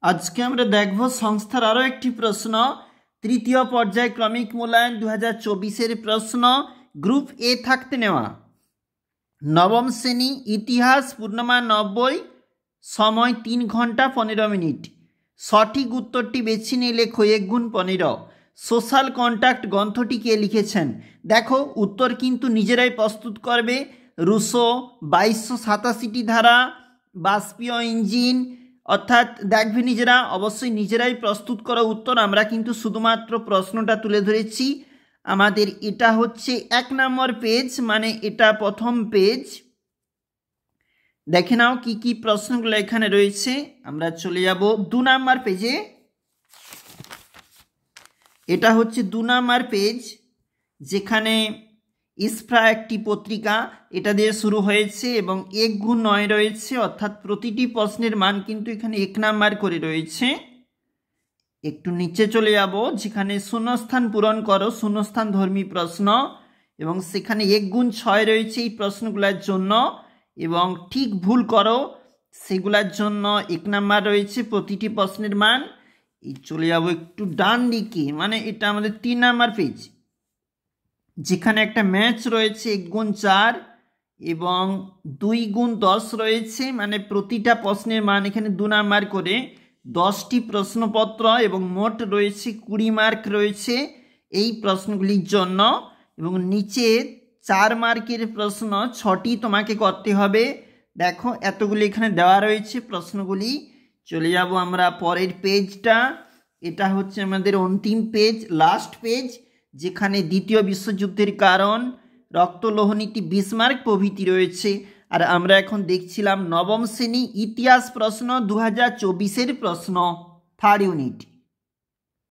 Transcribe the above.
আজকে আমরা দেখব সংস্থার আরও একটি প্রশ্ন, তৃতীয় পর্যায়ক্রমিক মূল্যায়ন 2024-এর প্রশ্ন, গ্রুপ এ থাকতে নেওয়া। নবম শ্রেণী ইতিহাস, পূর্ণমান 90, সময় 3 ঘন্টা 15 মিনিট। সঠিক উত্তরটি বেছে নিয়ে লেখো 1 গুণ 15। সোশ্যাল কন্ট্যাক্ট গ্রন্থটি কে লিখেছেন? দেখো উত্তর কিন্তু নিজেরাই প্রস্তুত করবে। রুসো 2287টি ধারা, বাষ্পীয় ইঞ্জিন, অর্থাৎ দেখবে নিজেরা অবশ্যই নিজেরাই প্রস্তুত করো উত্তর। আমরা কিন্তু শুধুমাত্র প্রশ্নটা তুলে ধরেছি। আমাদের এটা হচ্ছে 1 নম্বর পেজ, মানে এটা প্রথম পেজ। দেখে নাও কি কি প্রশ্নগুলো এখানে রয়েছে। আমরা চলে যাব 2 নম্বর পেজে। এটা হচ্ছে 2 নম্বর পেজ, যেখানে ইসফ্রা একটি পত্রিকা, এটা দিয়ে শুরু হয়েছে এবং 1 গুণ 9 রয়েছে, অর্থাৎ প্রতিটি প্রশ্নের মান কিন্তু এখানে 1 নাম্বার করে রয়েছে। একটু নিচে চলে যাব, যেখানে শূন্যস্থান পূরণ করো, শূন্যস্থান ধর্মী প্রশ্ন, এবং সেখানে 1 গুণ 6 রয়েছে এই প্রশ্নগুলোর জন্য, এবং ঠিক ভুল করো সেগুলোর জন্য 1 নাম্বার রয়েছে প্রতিটি প্রশ্নের মান। এই চলে যাব একটু ডান দিকে, মানে এটা আমাদের 3 নাম্বার পেজ, যেখানে একটা ম্যাচ রয়েছে 1 গুণ 4 এবং 2 গুণ 10 রয়েছে, মানে প্রতিটা প্রশ্নের মান এখানে 2 নাম্বার করে। 10টি প্রশ্নপত্র এবং মোট রয়েছে 20 মার্ক রয়েছে এই প্রশ্নগুলির জন্য, এবং নিচে 4 মার্কের প্রশ্ন 6টি তোমাকে করতে হবে। দেখো এতগুলি এখানে দেওয়া রয়েছে প্রশ্নগুলি। চলে যাব আমরা পরের পেজটা। এটা হচ্ছে আমাদের অন্তিম পেজ, লাস্ট পেজ, যেখানে দ্বিতীয় বিশ্বযুদ্ধের কারণ, রক্তলোহনীতি, বিসমার্ক প্রভৃতি রয়েছে। আর আমরা এখন দেখছিলাম নবম শ্রেণী ইতিহাস প্রশ্ন 2024-এর প্রশ্ন, 3rd ইউনিট।